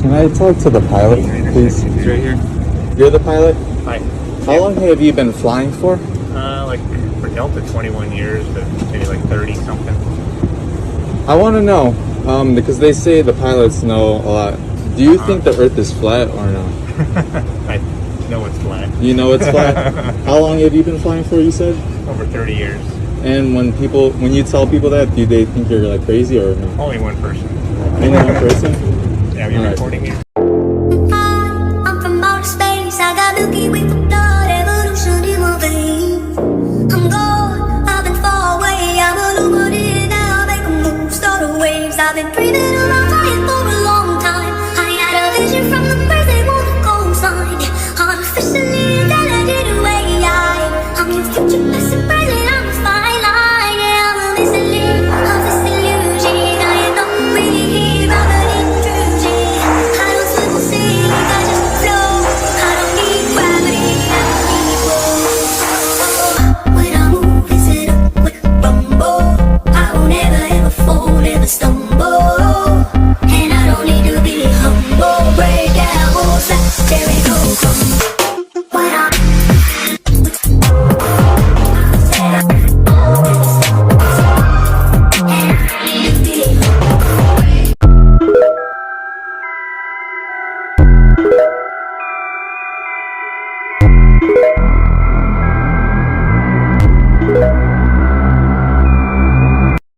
Can I talk to the pilot, please? He's right here. You're the pilot? Hi. How long have you been flying for? Like for Delta, 21 years, but maybe like 30 something. I want to know, because they say the pilots know a lot. Do you think the Earth is flat or no? I know it's flat. You know it's flat? How long have you been flying for, you said? Over 30 years. And when you tell people that, do they think you're like crazy or no? Only one person. Only one person? Yeah, you're All right. recording here.